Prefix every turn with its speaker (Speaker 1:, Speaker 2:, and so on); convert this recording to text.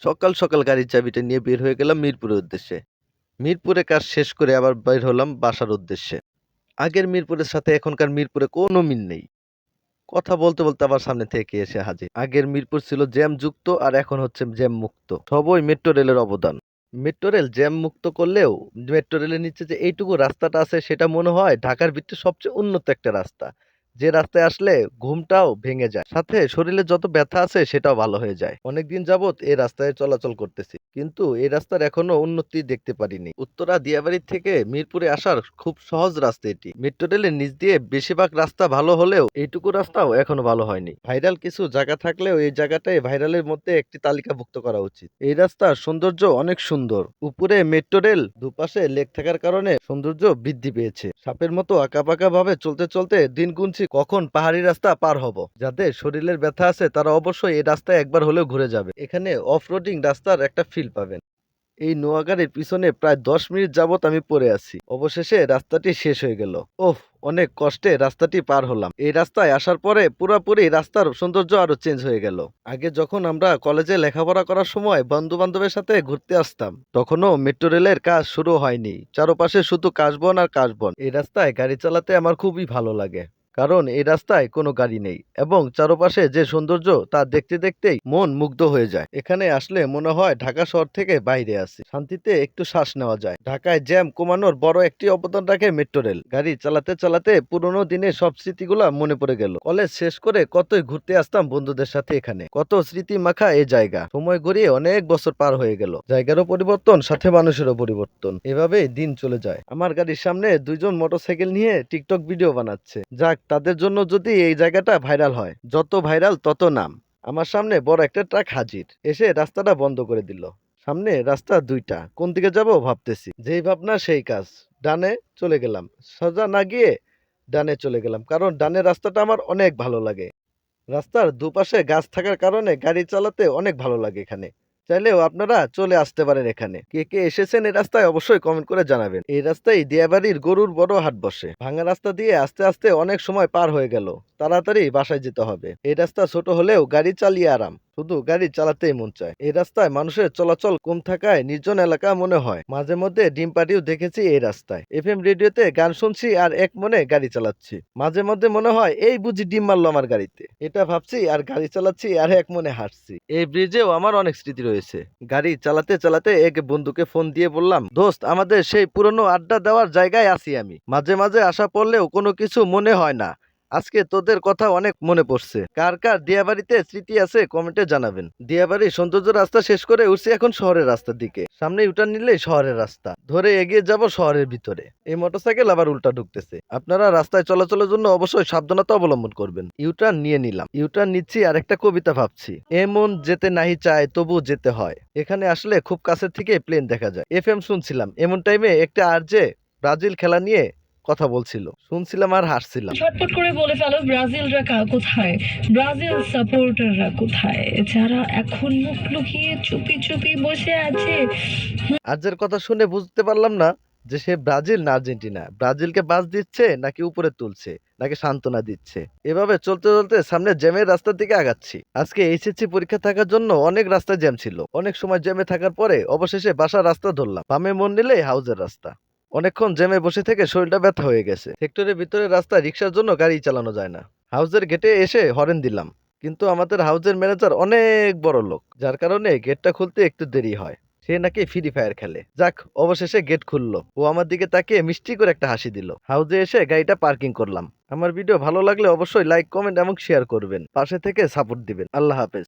Speaker 1: সকাল সকাল গাড়ির চাবিটা নিয়ে বের হয়ে গেলাম মিরপুরের উদ্দেশ্যে। মিরপুরে কাজ শেষ করে আবার বের হলাম বাসার উদ্দেশ্যে। আগের মিরপুরের সাথে এখনকার মিরপুরে কোনো মিল নেই। কথা বলতে বলতে আবার সামনে থেকে এসে হাজির। আগের মিরপুর ছিল জ্যাম যুক্ত আর এখন হচ্ছে জ্যাম মুক্ত। সবই মেট্রো রেলের অবদান। মেট্রো রেল জ্যাম মুক্ত করলেও মেট্রো রেলের নিচে যে এইটুকু রাস্তাটা আছে সেটা মনে হয় ঢাকার ভিতরে সবচেয়ে উন্নত একটা রাস্তা। যে রাস্তায় আসলে ঘুমটাও ভেঙে যায়, সাথে শরীরে যত ব্যথা আছে সেটাও ভালো হয়ে যায়। অনেকদিন যাবত এই রাস্তায় চলাচল করতেছি, কিন্তু এই রাস্তার এখনো উন্নতি দেখতে পারিনি। উত্তরা দিয়াবাড়ি থেকে মিরপুরে আসার খুব সহজ রাস্তা এটি। মেট্রো রেলের নিচ দিয়ে বেশিরভাগ রাস্তা ভালো হলেও এইটুকু রাস্তাও এখনো ভালো হয়নি। ভাইরাল কিছু জায়গা থাকলেও এই জায়গাটাই ভাইরালের মধ্যে একটি তালিকাভুক্ত করা উচিত। এই রাস্তার সৌন্দর্য অনেক সুন্দর। উপরে মেট্রো রেল, দুপাশে লেক থাকার কারণে সৌন্দর্য বৃদ্ধি পেয়েছে। সাপের মতো আঁকাবাঁকা ভাবে চলতে চলতে দিন গুনছি কখন পাহাড়ি রাস্তা পার হব। যাদের শরীরের ব্যথা আছে তারা অবশ্যই এই রাস্তায় একবার হলেও ঘুরে যাবে। এখানে অফ রোডিং রাস্তার একটা ফিল পাবেন। এই নোয়াগাড়ির পিছনে প্রায় 10 মিনিট যাবত আমি পড়ে আছি। অবশেষে রাস্তাটি শেষ হয়ে গেল। ওহ, অনেক কষ্টে রাস্তাটি পার হলাম। এই রাস্তায় আসার পরে পুরাপুরি রাস্তার সৌন্দর্য আরো চেঞ্জ হয়ে গেল। আগে যখন আমরা কলেজে লেখাপড়া করার সময় বন্ধু বান্ধবের সাথে ঘুরতে আসতাম, তখনও মেট্রো রেলের কাজ শুরু হয়নি। চারপাশে শুধু কাশবন আর কাশবন। এই রাস্তায় গাড়ি চালাতে আমার খুবই ভালো লাগে, কারণ এই রাস্তায় কোনো গাড়ি নেই এবং চারপাশে যে সৌন্দর্য তা দেখতে দেখতেই মন মুগ্ধ হয়ে যায়। এখানে আসলে মনে হয় ঢাকা শহর থেকে বাইরে আছি। শান্তিতে একটু শ্বাস নেওয়া যায়। ঢাকায় জ্যাম কমানোর বড় একটি অবদান রাখে মেট্রো রেল। গাড়ি চালাতে চালাতে পুরোনো দিনের সব স্মৃতিগুলা মনে পড়ে গেল। কলেজ শেষ করে কতই ঘুরতে আসতাম বন্ধুদের সাথে এখানে। কত স্মৃতি মাখা এই জায়গা। সময় গড়িয়ে অনেক বছর পার হয়ে গেল। জায়গারও পরিবর্তন, সাথে মানুষেরও পরিবর্তন। এভাবেই দিন চলে যায়। আমার গাড়ির সামনে দুইজন মোটরসাইকেল নিয়ে টিকটক ভিডিও বানাচ্ছে। যাক, তাদের জন্য যদি এই জায়গাটা ভাইরাল হয়। যত ভাইরাল তত নাম। আমার সামনে বড় একটা ট্রাক হাজির, এসে রাস্তাটা বন্ধ করে দিল। সামনে রাস্তা দুইটা, কোন দিকে যাব ভাবতেছি। যেই ভাবনা সেই কাজ। ডানে চলে গেলাম। সোজা না গিয়ে ডানে চলে গেলাম, কারণ ডানের রাস্তাটা আমার অনেক ভালো লাগে। রাস্তার দুপাশে গাছ থাকার কারণে গাড়ি চালাতে অনেক ভালো লাগে এখানে। চাইলেও আপনারা চলে আসতে পারেন এখানে। কে কে এসেছেন এই রাস্তায় অবশ্যই কমেন্ট করে জানাবেন। এই রাস্তায় দিয়াবাড়ির গরুর বড় হাট বসে। ভাঙা রাস্তা দিয়ে আস্তে আস্তে অনেক সময় পার হয়ে গেল। তাড়াতাড়ি বাসায় যেতে হবে। এই রাস্তা ছোট হলেও গাড়ি চালিয়ে আরাম। শুধু গাড়ি চালাতেই মন চায়। এই রাস্তায় মানুষের চলাচল কম থাকায় নির্জন এলাকা মনে হয়। মাঝে মধ্যে ডিম পার্টিও দেখেছি এই রাস্তায়। এফএম রেডিওতে গান শুনছি আর এক মনে গাড়ি চালাচ্ছি। মাঝে মধ্যে মনে হয় এই বুঝি ডিম মারলো আমার গাড়িতে, এটা ভাবছি আর গাড়ি চালাচ্ছি আর এক মনে হাঁটছি। এই ব্রিজেও আমার অনেক স্মৃতি রয়েছে। গাড়ি চালাতে চালাতে এক বন্ধুকে ফোন দিয়ে বললাম, দোস্ত, আমাদের সেই পুরনো আড্ডা দেওয়ার জায়গায় আছি আমি। মাঝে মাঝে আসা পড়লেও কোনো কিছু মনে হয় না। আজকে তোদের কথা অনেক মনে পড়ছে। কার কার দিয়াবাড়িতে স্মৃতি আছে কমেন্টে জানাবেন। দিয়াবাড়ির সৌন্দর্য রাস্তা শেষ করে উঠছি এখন শহরের রাস্তার দিকে। সামনে ইউটার্ন নিলেই শহরের রাস্তা ধরে এগিয়ে যাব শহরের ভিতরে। এই মোটরসাইকেল আবার উল্টা ঢুকতেছে। আপনারা রাস্তায় চলাচলের জন্য অবশ্যই সাবধানতা অবলম্বন করবেন। ইউটার্ন নিয়ে নিলাম। ইউটার্ন নিচ্ছি আর একটা কবিতা ভাবছি। এমন যেতে নাহি চায় তবু যেতে হয়। এখানে আসলে খুব কাছের থেকে প্লেন দেখা যায়। এফএম শুনছিলাম। এমন টাইমে একটা আরজে ব্রাজিল খেলা নিয়ে কথা বলছিল, শুনছিলাম আর হাসছিলাম।
Speaker 2: ঝটপট করে বলে ফেলো, ব্রাজিলরা কোথায়? ব্রাজিল সাপোর্টাররা কোথায়, যারা এখন মুখ লুকিয়ে চুপি চুপি বসে আছে?
Speaker 1: আর্যের কথা শুনে বুঝতে পারলাম না যে সে ব্রাজিল না আর্জেন্টিনা। ব্রাজিলকে বাস দিচ্ছে নাকি উপরে তুলছে, নাকি সান্ত্বনা দিচ্ছে। এভাবে চলতে চলতে সামনে জ্যামের রাস্তার দিকে আগাচ্ছি। আজকে এইচএসসি পরীক্ষা থাকার জন্য অনেক রাস্তায় জ্যাম ছিল। অনেক সময় জ্যামে থাকার পরে অবশেষে বাসার রাস্তা ধরলাম। বামে মন নিলেই হাউজের রাস্তা। অনেকক্ষণ জ্যামে বসে থেকে শরীরটা ব্যথা হয়ে গেছে। সেক্টরের ভিতরে রাস্তা রিক্সার জন্য গাড়ি চালানো যায় না। হাউজের গেটে এসে হরেন দিলাম, কিন্তু আমাদের হাউজের ম্যানেজার অনেক বড় লোক, যার কারণে গেটটা খুলতে একটু দেরি হয়। সে নাকি ফ্রি ফায়ার খেলে। যাক, অবশেষে গেট খুললো। ও আমার দিকে তাকিয়ে মিষ্টি করে একটা হাসি দিল। হাউজে এসে গাড়িটা পার্কিং করলাম। আমার ভিডিও ভালো লাগলে অবশ্যই লাইক, কমেন্ট এবং শেয়ার করবেন। পাশে থেকে সাপোর্ট দিবেন। আল্লাহ হাফেজ।